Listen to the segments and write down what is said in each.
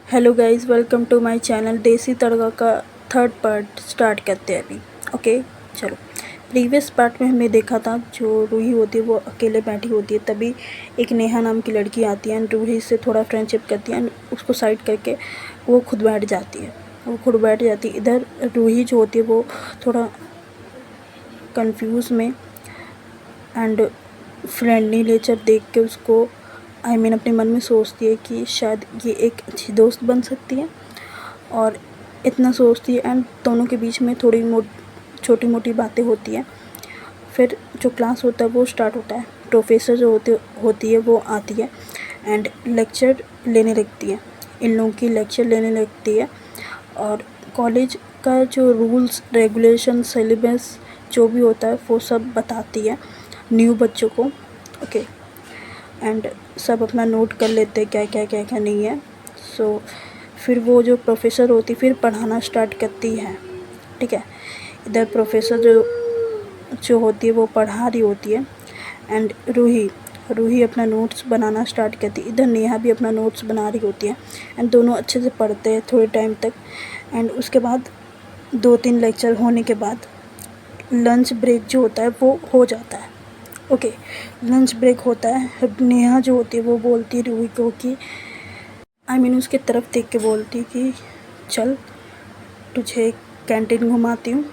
Hello guys, welcome to my channel. Desi Tadka का third part start करते हैं अभी। ओके, चलो। प्रीवियस पार्ट में हमने देखा था जो रूही होती है वो अकेले बैठी होती है, तभी एक नेहा नाम की लड़की आती है एंड रूही से थोड़ा फ्रेंडशिप करती है एंड उसको साइड करके वो खुद बैठ जाती है। इधर रूही जो होती है वो थोड़ा कंफ्यूज में एंड फ्रेंडली नेचर देख के उसको अपने मन में सोचती है कि शायद ये एक अच्छी दोस्त बन सकती है, और इतना सोचती है एंड दोनों के बीच में थोड़ी छोटी मोटी बातें होती हैं। फिर जो क्लास होता है वो स्टार्ट होता है। प्रोफेसर जो होती है वो आती है एंड लेक्चर लेने लगती है, इन लोगों की लेक्चर लेने लगती है और कॉलेज का जो रूल्स रेगुलेशन सिलेबस जो भी होता है वो सब बताती है न्यू बच्चों को। ओके, एंड सब अपना नोट कर लेते हैं क्या नहीं है। फिर वो जो प्रोफेसर होती फिर पढ़ाना स्टार्ट करती है। ठीक है, इधर प्रोफेसर जो होती है वो पढ़ा रही होती है एंड रूही अपना नोट्स बनाना स्टार्ट करती है। इधर नेहा भी अपना नोट्स बना रही होती है एंड दोनों अच्छे से पढ़ते हैं थोड़े टाइम तक। एंड उसके बाद 2-3 लेक्चर होने के बाद लंच ब्रेक जो होता है वो हो जाता है। ओके, लंच ब्रेक होता है। नेहा जो होती है वो बोलती है रूही को कि उसके तरफ देख के बोलती कि चल तुझे कैंटीन घुमाती हूँ।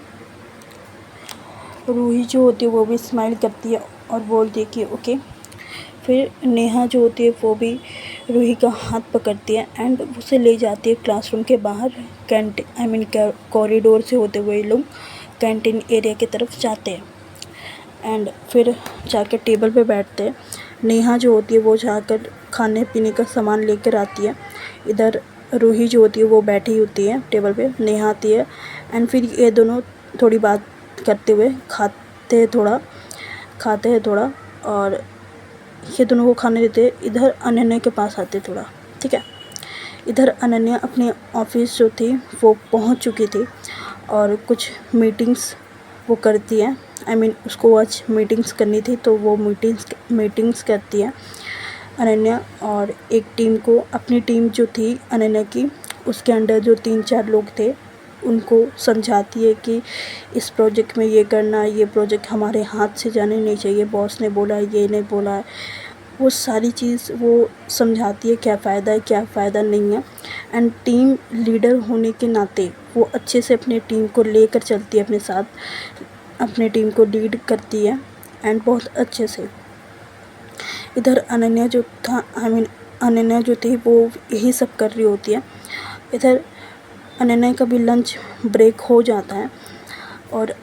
रूही जो होती है वो भी स्माइल करती है और बोलती है कि ओके। फिर नेहा जो होती है वो भी रूही का हाथ पकड़ती है एंड उसे ले जाती है क्लासरूम के बाहर। कॉरिडोर से होते हुए लोग कैंटीन एरिया की तरफ जाते हैं एंड फिर जाकर टेबल पे बैठते हैं। नेहा जो होती है वो जाकर खाने पीने का सामान लेकर आती है। इधर रूही जो होती है वो बैठी होती है टेबल पे, नेहा आती है एंड फिर ये दोनों थोड़ी बात करते हुए खाते हैं थोड़ा और ये दोनों को खाने देते हैं। इधर अनन्या के पास आते थोड़ा। ठीक है, इधर अनन्या अपने ऑफिस जो थी वो पहुंच चुकी थी और कुछ मीटिंग्स वो करती है। उसको आज मीटिंग्स करनी थी तो वो मीटिंग्स करती है अनन्या। और एक टीम को, अपनी टीम जो थी अनन्या की, उसके अंडर जो 3-4 लोग थे उनको समझाती है कि इस प्रोजेक्ट में ये करना, ये प्रोजेक्ट हमारे हाथ से जाने नहीं चाहिए, बॉस ने बोला है, ये नहीं बोला है। वो सारी चीज़ वो समझाती है, क्या फ़ायदा है क्या फ़ायदा नहीं है। एंड टीम लीडर होने के नाते वो अच्छे से अपने टीम को लेकर चलती है अपने साथ, अपने टीम को लीड करती है एंड बहुत अच्छे से। इधर अनन्या जो थी वो यही सब कर रही होती है। इधर अनन्या का भी लंच ब्रेक हो जाता है और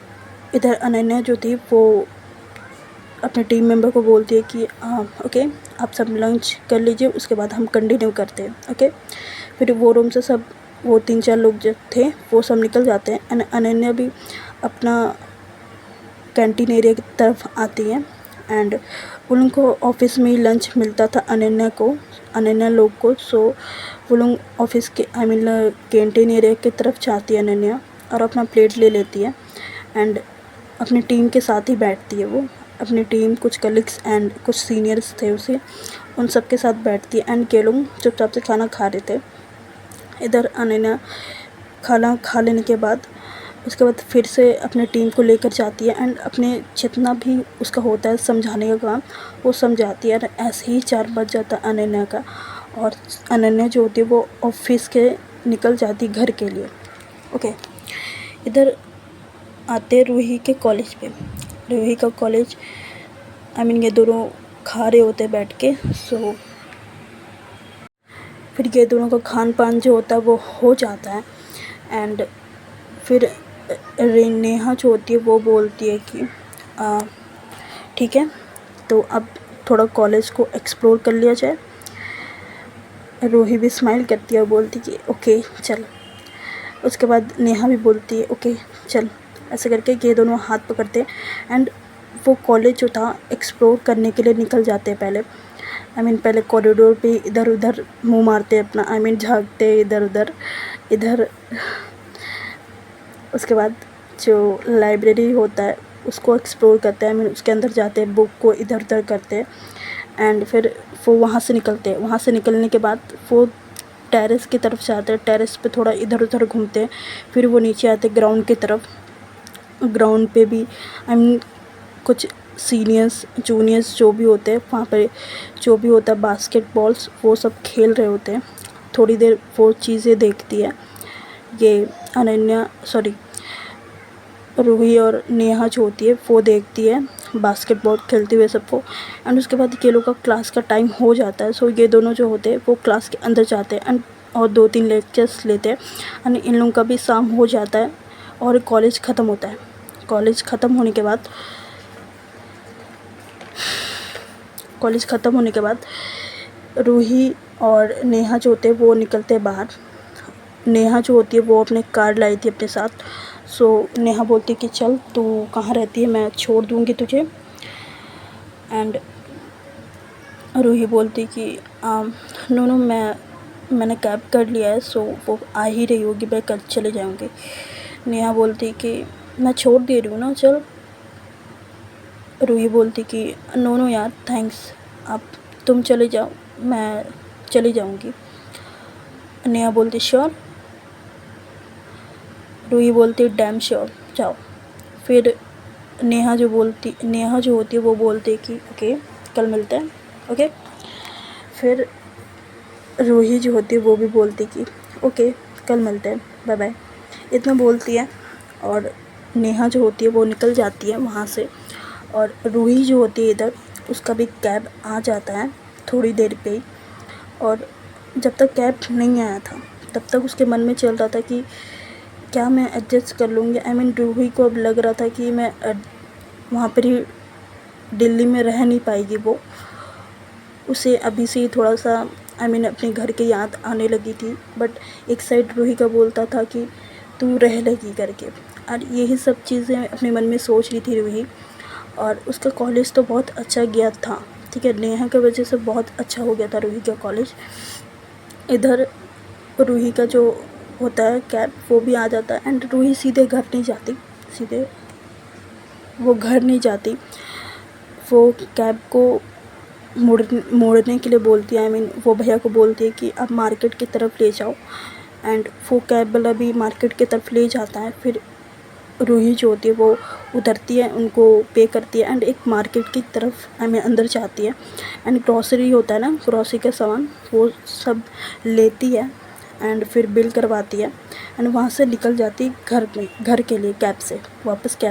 इधर अनन्या जो थी वो अपने टीम मेंबर को बोलती है कि ओके, आप सब लंच कर लीजिए, उसके बाद हम कंटिन्यू करते हैं। ओके, फिर वो रूम से सब वो 3-4 लोग जो थे वो सब निकल जाते हैं एंड अनन्या भी अपना कैंटीन एरिया की तरफ आती है एंड उनको ऑफिस में ही लंच मिलता था अनन्या लोग को। वो लोग ऑफिस के कैंटीन एरिया की तरफ जाती है अनन्या और अपना प्लेट ले लेती है एंड अपनी टीम के साथ ही बैठती है। वो अपनी टीम, कुछ कलीग्स एंड कुछ सीनियर्स थे उसे, उन सब के साथ बैठती है एंड के लोग चुपचाप से खाना खा रहे थे। इधर अनन्या खाना खा लेने के बाद उसके बाद फिर से अपने टीम को लेकर जाती है एंड अपने जितना भी उसका होता है समझाने का काम वो समझाती है। ऐसे ही 4 बज जाता है अनन्या का और अनन्या जो होती है वो ऑफिस के निकल जाती घर के लिए। ओके, इधर आते रूही के कॉलेज पे। रूही का कॉलेज ये दोनों खा रहे होते बैठ के। फिर ये दोनों का खान पान जो होता है वो हो जाता है एंड फिर नेहा जो होती है वो बोलती है कि ठीक है, तो अब थोड़ा कॉलेज को एक्सप्लोर कर लिया जाए। रूही भी स्माइल करती है और बोलती है कि ओके चल। उसके बाद नेहा भी बोलती है ओके चल। ऐसे करके ये दोनों हाथ पकड़ते हैं एंड वो कॉलेज जो था एक्सप्लोर करने के लिए निकल जाते हैं। पहले कॉरिडोर पे इधर उधर मुंह मारते हैं अपना, झाँकते इधर उधर। इधर उसके बाद जो लाइब्रेरी होता है उसको एक्सप्लोर करते हैं, उसके अंदर जाते हैं, बुक को इधर उधर करते हैं एंड फिर वो वहाँ से निकलते हैं। वहाँ से निकलने के बाद वो टेरेस की तरफ जाते हैं, टेरेस पे थोड़ा इधर उधर घूमते हैं, फिर वो नीचे आते हैं ग्राउंड की तरफ। ग्राउंड पे भी आई मीन कुछ सीनियर्स जूनियर्स जो भी होते हैं वहाँ पे जो भी होता है बास्केटबॉल्स वो सब खेल रहे होते हैं। थोड़ी देर वो चीज़ें देखती है, ये अनन्या सॉरी रूही और नेहा जो होती है वो देखती है बास्केटबॉल खेलते हुए सबको। एंड उसके बाद ये लोग का क्लास का टाइम हो जाता है, सो ये दोनों जो होते हैं वो क्लास के अंदर जाते हैं एंड और 2-3 लेक्चर्स लेते हैं एंड इन लोगों का भी शाम हो जाता है और कॉलेज ख़त्म होता है। कॉलेज ख़त्म होने के बाद रूही और नेहा जो होते हैं वो निकलते हैं बाहर। नेहा जो होती है वो अपने कार लाई थी अपने साथ, सो नेहा बोलती है कि चल तू कहाँ रहती है, मैं छोड़ दूँगी तुझे। एंड रूही बोलती कि नो मैंने कैब कर लिया है, सो वो आ ही रही होगी, मैं कल चले जाऊँगी। नेहा बोलती कि मैं छोड़ दे रही हूँ ना, चल। रूही बोलती कि नो यार थैंक्स, अब तुम चले जाओ, मैं चली जाऊँगी। नेहा बोलती श्योर। रूही बोलती डैम श्योर, जाओ। फिर नेहा जो होती है वो बोलती है कि ओके कल मिलते हैं, ओके। फिर रूही जो होती है वो भी बोलती कि ओके कल मिलते हैं, बाय बाय, इतना बोलती है। और नेहा जो होती है वो निकल जाती है वहाँ से। और रूही जो होती है इधर, उसका भी कैब आ जाता है थोड़ी देर पे ही। और जब तक कैब नहीं आया था तब तक उसके मन में चल रहा था कि क्या मैं एडजस्ट कर लूँगी। आई मीन रूही को अब लग रहा था कि मैं वहाँ पर ही दिल्ली में रह नहीं पाएगी वो। उसे अभी से ही थोड़ा सा आई मीन अपने घर की याद आने लगी थी, बट एक साइड रूही का बोलता था कि तू रह लेगी करके। और यही सब चीज़ें अपने मन में सोच रही थी रूही। और उसका कॉलेज तो बहुत अच्छा गया था, ठीक है, नेहा की वजह से बहुत अच्छा हो गया था रूही का कॉलेज। इधर रूही का जो होता है कैब वो भी आ जाता है एंड रूही सीधे घर नहीं जाती, वो कैब को मोड़ने के लिए बोलती है। आई मीन वो भैया को बोलती है कि आप मार्केट की तरफ ले जाओ। एंड वो कैब वाला भी मार्केट की तरफ ले जाता है। फिर रूही जो होती है वो उतरती है, उनको पे करती है एंड एक मार्केट की तरफ आई मीन अंदर जाती है। एंड ग्रॉसरी होता है ना, ग्रॉसरी का सामान वो सब लेती है एंड फिर बिल करवाती है। एंड वहाँ से निकल जाती घर के लिए कैब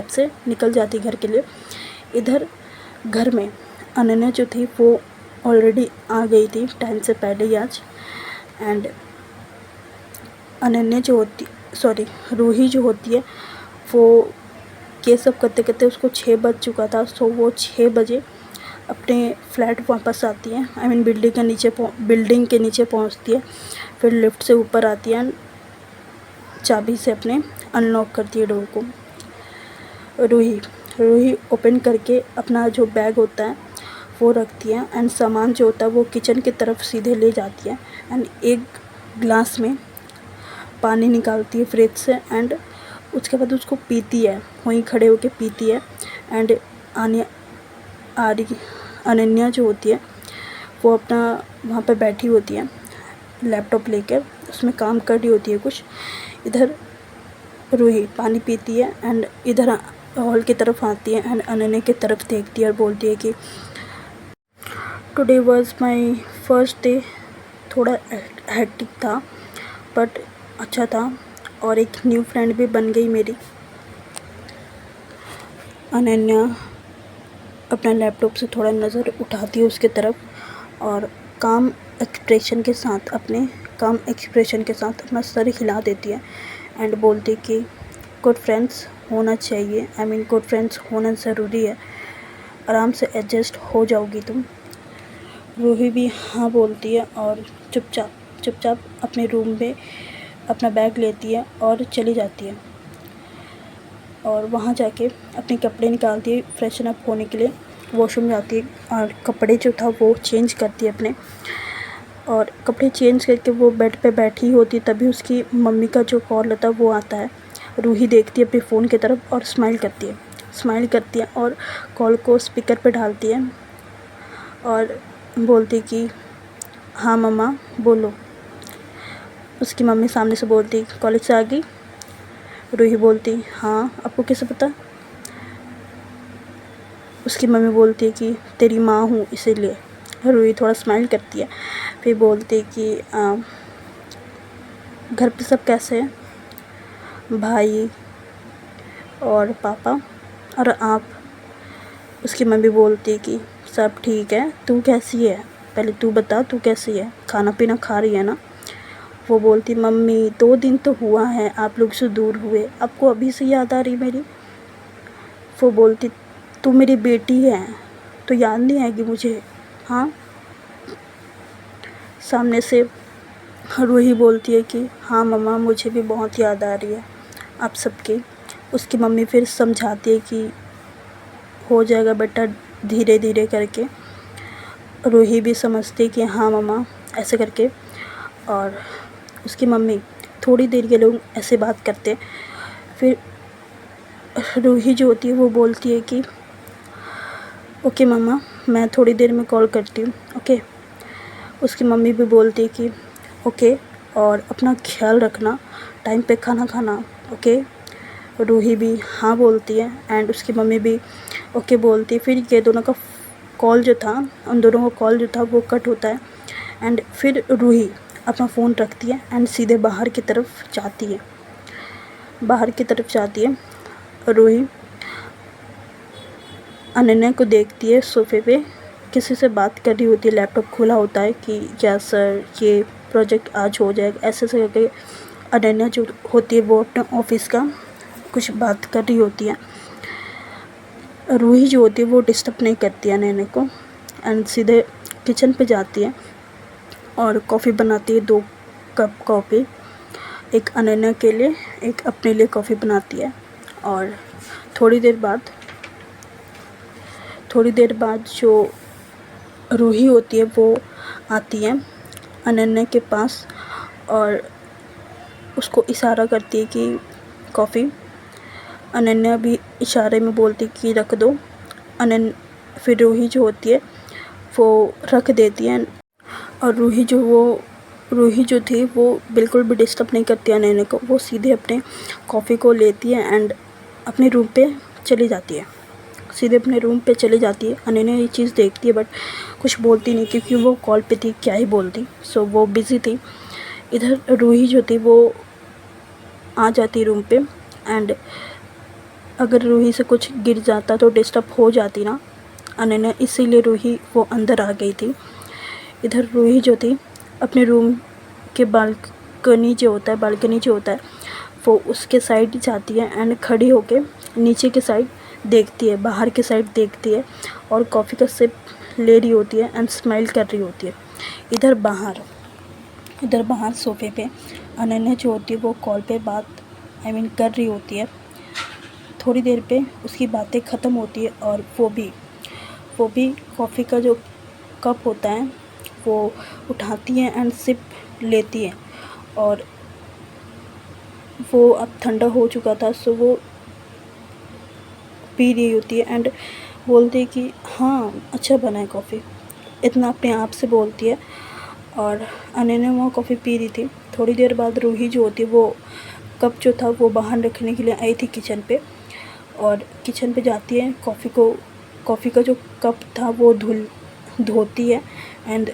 से निकल जाती घर के लिए। इधर घर में अनन्या जो थी वो ऑलरेडी आ गई थी टाइम से पहले ही आज। एंड रूही जो होती है वो ये सब करते करते उसको 6 बज चुका था। सो वो 6 बजे अपने फ्लैट वापस आती है। आई मीन बिल्डिंग के नीचे पहुंचती है। फिर लिफ्ट से ऊपर आती है, चाबी से अपने अनलॉक करती है डोर को। रूही ओपन करके अपना जो बैग होता है वो रखती है एंड सामान जो होता है वो किचन की तरफ सीधे ले जाती है। एंड एक ग्लास में पानी निकालती है फ्रिज से एंड उसके बाद उसको पीती है, वहीं खड़े होके पीती है। एंड अनन्या जो होती है वो अपना वहाँ पे बैठी होती है लैपटॉप लेकर, उसमें काम कर रही होती है कुछ। इधर रूही पानी पीती है एंड इधर हॉल की तरफ आती है एंड अनन्या की तरफ देखती है और बोलती है कि today was my first day, थोड़ा हेक्टिक था बट अच्छा था और एक न्यू फ्रेंड भी बन गई मेरी। अनन्या अपना लैपटॉप से थोड़ा नज़र उठाती है उसके तरफ और काम एक्सप्रेशन के साथ अपना सर हिला देती है एंड बोलती कि गुड फ्रेंड्स होना चाहिए, आई मीन गुड फ्रेंड्स होना ज़रूरी है, आराम से एडजस्ट हो जाओगी तुम। रूही भी हाँ बोलती है और चुपचाप अपने रूम में अपना बैग लेती है और चली जाती है। और वहाँ जाके अपने कपड़े निकालती है फ्रेशन अप होने के लिए, वॉशरूम जाती है और कपड़े जो था वो चेंज करती है अपने। और कपड़े चेंज करके वो बेड पे बैठी होती है, तभी उसकी मम्मी का जो कॉल होता है वो आता है। रूही देखती है अपने फ़ोन की तरफ और स्माइल करती है और कॉल को स्पीकर पे डालती है और बोलती कि हाँ मम्मा बोलो। उसकी मम्मी सामने से बोलती कॉलेज से आ गई। रूही बोलती हाँ, आपको कैसे पता। उसकी मम्मी बोलती है कि तेरी माँ हूँ इसीलिए। रूही थोड़ा स्माइल करती है, फिर बोलती कि घर पे सब कैसे हैं, भाई और पापा और आप। उसकी मम्मी बोलती कि सब ठीक है, तू कैसी है, पहले तू बता तू कैसी है, खाना पीना खा रही है ना। वो बोलती मम्मी 2 दिन तो हुआ है आप लोग से दूर हुए, आपको अभी से याद आ रही मेरी। वो बोलती तू मेरी बेटी है तो याद नहीं आएगी मुझे, हाँ। सामने से रूही बोलती है कि हाँ मम्मा, मुझे भी बहुत याद आ रही है आप सबकी। उसकी मम्मी फिर समझाती है कि हो जाएगा बेटा, धीरे धीरे करके। रूही भी समझती है कि हाँ मम्मा, ऐसे करके। और उसकी मम्मी थोड़ी देर के लोग ऐसे बात करते, फिर रूही जो होती है वो बोलती है कि ओके मम्मा, मैं थोड़ी देर में कॉल करती हूँ, ओके। उसकी मम्मी भी बोलती है कि ओके, और अपना ख्याल रखना, टाइम पे खाना खाना, ओके। रूही भी हाँ बोलती है एंड उसकी मम्मी भी ओके बोलती है। फिर ये दोनों का कॉल जो था, उन दोनों का कॉल जो था वो कट होता है एंड फिर रूही अपना फ़ोन रखती है एंड सीधे बाहर की तरफ जाती है। रूही अनन्या को देखती है सोफ़े पे किसी से बात कर रही होती है, लैपटॉप खोला होता है कि क्या सर ये प्रोजेक्ट आज हो जाएगा, ऐसे से करके अनन्या जो होती है वो अपने ऑफिस का कुछ बात कर रही होती है। रूही जो होती है वो डिस्टर्ब नहीं करती है अनन्या को एंड सीधे किचन पे जाती है और कॉफ़ी बनाती है। 2 कप कॉफ़ी, एक अनन्या के लिए, एक अपने लिए कॉफ़ी बनाती है। और थोड़ी देर बाद जो रूही होती है वो आती है अनन्या के पास और उसको इशारा करती है कि कॉफ़ी। अनन्या भी इशारे में बोलती कि रख दो। फिर रूही जो होती है वो रख देती है और रूही जो थी वो बिल्कुल भी डिस्टर्ब नहीं करती अनन्या को। वो सीधे अपने कॉफ़ी को लेती है एंड अपने रूम पे चली जाती है। अनन्या ये चीज़ देखती है बट कुछ बोलती नहीं क्योंकि वो कॉल पे थी, क्या ही बोलती। सो वो बिज़ी थी। इधर रूही जो थी वो आ जाती रूम पे एंड अगर रूही से कुछ गिर जाता तो डिस्टर्ब हो जाती ना अनन्या, इसीलिए रूही वो अंदर आ गई थी। इधर रूही जो थी अपने रूम के बालकनी जो होता है वो उसके साइड जाती है एंड खड़ी होके नीचे के साइड देखती है, बाहर की साइड देखती है और कॉफ़ी का सिप ले रही होती है एंड स्माइल कर रही होती है। इधर बाहर सोफ़े पे अनन्या जो होती है वो कॉल पे बात कर रही होती है। थोड़ी देर पे उसकी बातें ख़त्म होती है और वो भी कॉफ़ी का जो कप होता है वो उठाती है एंड सिप लेती है और वो अब ठंडा हो चुका था सो वो पी रही होती है एंड बोलती है कि हाँ अच्छा बना है कॉफ़ी, इतना अपने आप से बोलती है। और अनन्या वहाँ कॉफ़ी पी रही थी। थोड़ी देर बाद रूही जो होती है वो कप जो था वो बाहर रखने के लिए आई थी किचन पे और किचन पे जाती है, कॉफ़ी का जो कप था वो धोती है एंड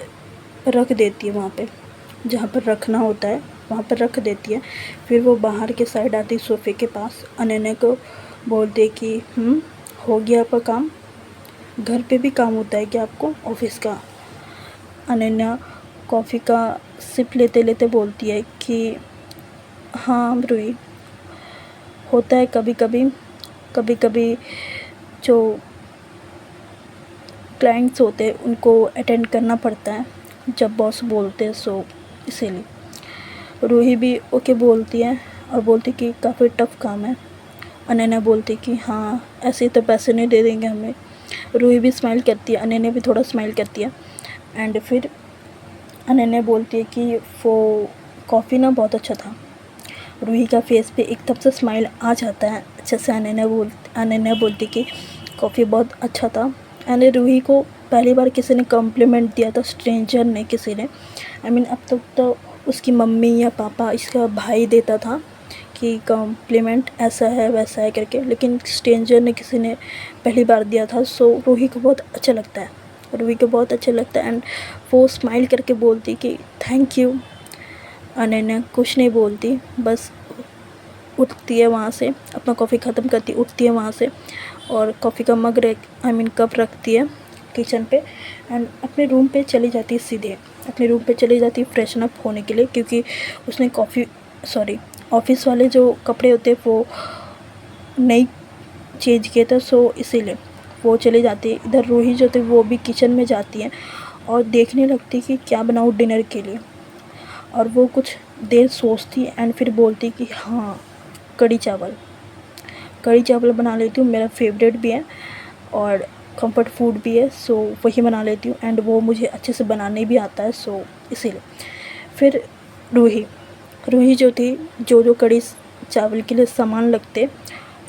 रख देती है वहाँ पे, जहाँ पर रखना होता है वहाँ पर रख देती है। फिर वो बाहर के साइड आती है सोफ़े के पास, अनन्या को बोलती है कि हो गया आपका काम, घर पे भी काम होता है क्या आपको ऑफिस का। अनन्या कॉफ़ी का सिप लेते लेते बोलती है कि हाँ रूही, होता है कभी कभी जो क्लाइंट्स होते हैं उनको अटेंड करना पड़ता है जब बॉस बोलते हैं, सो इसीलिए। रूही भी ओके बोलती है और बोलती कि काफ़ी टफ़ काम है। अनन्या बोलती कि हाँ ऐसे तो पैसे नहीं दे देंगे हमें। रूही भी स्माइल करती है, अनन्या भी थोड़ा स्माइल करती है एंड फिर अनन्या बोलती है कि वो कॉफ़ी ना बहुत अच्छा था। रूही का फेस पे एकदम से स्माइल आ जाता है अच्छे से। अनन्या बोलती कि कॉफ़ी बहुत अच्छा था एंड रूही को पहली बार किसी ने कॉम्प्लीमेंट दिया था, स्ट्रेंजर ने, किसी ने। अब तक तो उसकी मम्मी या पापा, इसका भाई देता था कि कॉम्प्लीमेंट ऐसा है वैसा है करके, लेकिन स्ट्रेंजर ने, किसी ने पहली बार दिया था। सो रूही को बहुत अच्छा लगता है, रूही को बहुत अच्छा लगता है। एंड वो स्माइल करके बोलती कि थैंक यू। अनन्या कुछ नहीं बोलती, बस उठती है वहाँ से, अपना कॉफ़ी ख़त्म करती, उठती है वहाँ से और कॉफ़ी का मग कप रखती है किचन पे एंड अपने रूम पे चली जाती है, सीधे अपने रूम पे चली जाती है फ्रेशन अप होने के लिए, क्योंकि उसने ऑफिस वाले जो कपड़े होते हैं वो नहीं चेंज किए थे, सो इसीलिए वो चली जाती है। इधर रूही जो थी वो भी किचन में जाती है और देखने लगती कि क्या बनाऊँ डिनर के लिए, और वो कुछ देर सोचती एंड फिर बोलती कि हाँ, कढ़ी चावल बना लेती हूँ, मेरा फेवरेट भी है और कंफर्ट फूड भी है, सो वही बना लेती हूँ एंड वो मुझे अच्छे से बनाने भी आता है, सो इसीलिए। फिर रूही जो थी, जो कढ़ी चावल के लिए सामान लगते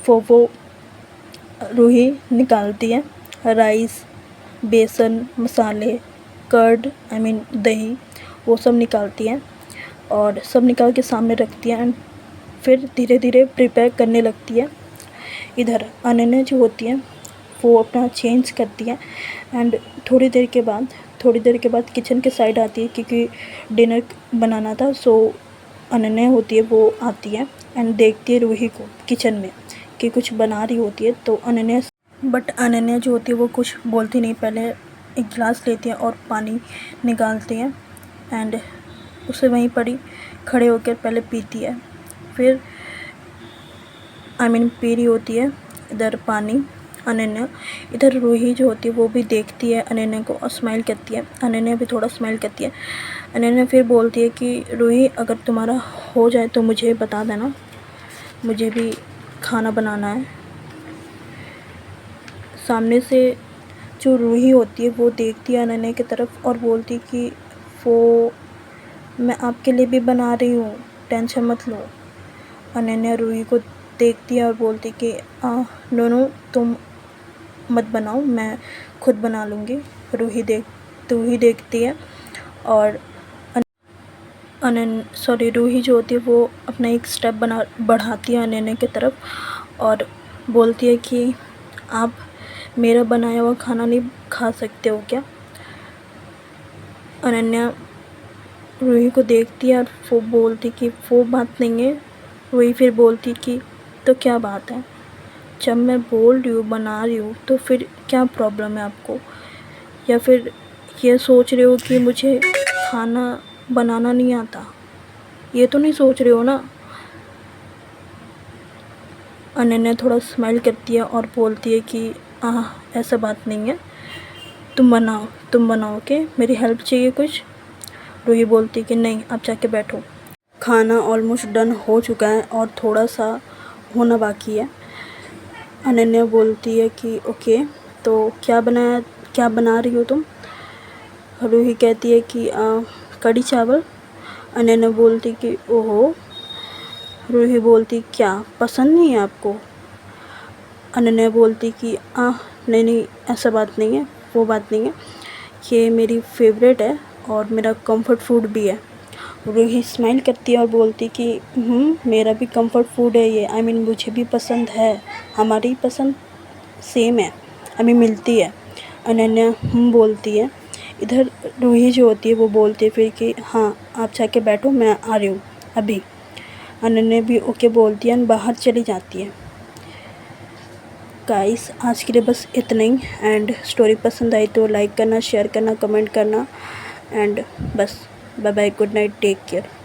वो रूही निकालती है। राइस, बेसन, मसाले, कर्ड दही, वो सब निकालती है और सब निकाल के सामने रखती है एंड फिर धीरे धीरे प्रिपेयर करने लगती है। इधर अनन्या जो होती है वो अपना चेंज करती है एंड थोड़ी देर के बाद किचन के साइड आती है, क्योंकि डिनर बनाना था। सो अनन्या होती है वो आती है एंड देखती है रूही को किचन में कि कुछ बना रही होती है, तो अनन्या जो होती है वो कुछ बोलती नहीं, पहले एक गिलास लेती है और पानी निकालती है एंड उसे वहीं पर ही खड़े होकर पहले पीती है। फिर पी रही होती है इधर पानी अनन्या। इधर रूही जो होती है वो भी देखती है अनन्या को और स्माइल करती है, अनन्या भी थोड़ा स्माइल करती है। अनन्या फिर बोलती है कि रूही, अगर तुम्हारा हो जाए तो मुझे बता देना, मुझे भी खाना बनाना है। सामने से जो रूही होती है वो देखती है अनन्या की तरफ और बोलती है कि वो मैं आपके लिए भी बना रही हूँ, टेंशन मत लो। अनन्या रूही को देखती है और बोलती कि नो तुम मत बनाओ, मैं खुद बना लूँगी। रूही देखती है और रूही जो होती है वो अपना एक स्टेप बढ़ाती है अनन्या की तरफ और बोलती है कि आप मेरा बनाया हुआ खाना नहीं खा सकते हो क्या। अनन्या रूही को देखती है और वो बोलती कि वो बात नहीं है। रूही फिर बोलती कि तो क्या बात है, जब मैं बोल रही हूँ बना रही हूँ तो फिर क्या प्रॉब्लम है आपको, या फिर ये सोच रहे हो कि मुझे खाना बनाना नहीं आता, ये तो नहीं सोच रहे हो ना। अनन्या थोड़ा स्माइल करती है और बोलती है कि ऐसा बात नहीं है, तुम बनाओ के मेरी हेल्प चाहिए कुछ। रूही बोलती है कि नहीं, आप जाके बैठो, खाना ऑलमोस्ट डन हो चुका है और थोड़ा सा होना बाकी है। अनन्या बोलती है कि ओके, तो क्या बना रही हो तुम। रूही कहती है कि कढ़ी चावल। अनन्या बोलती कि ओहो। रूही बोलती क्या पसंद नहीं है आपको। अनन्या बोलती कि नहीं, ऐसा बात नहीं है, वो बात नहीं है, ये मेरी फेवरेट है और मेरा कंफर्ट फूड भी है। रूही स्माइल करती है और बोलती कि मेरा भी कंफर्ट फूड है ये, मुझे भी पसंद है, हमारी पसंद सेम है, हमें मिलती है। अनन्या बोलती है। इधर रूही जो होती है वो बोलती है फिर कि हाँ, आप जाके बैठो, मैं आ रही हूँ अभी। अनन्या भी ओके बोलती है और बाहर चली जाती है। गाइस, आज के लिए बस इतना ही एंड स्टोरी पसंद आई तो लाइक करना, शेयर करना, कमेंट करना एंड बस bye bye, good night, take care.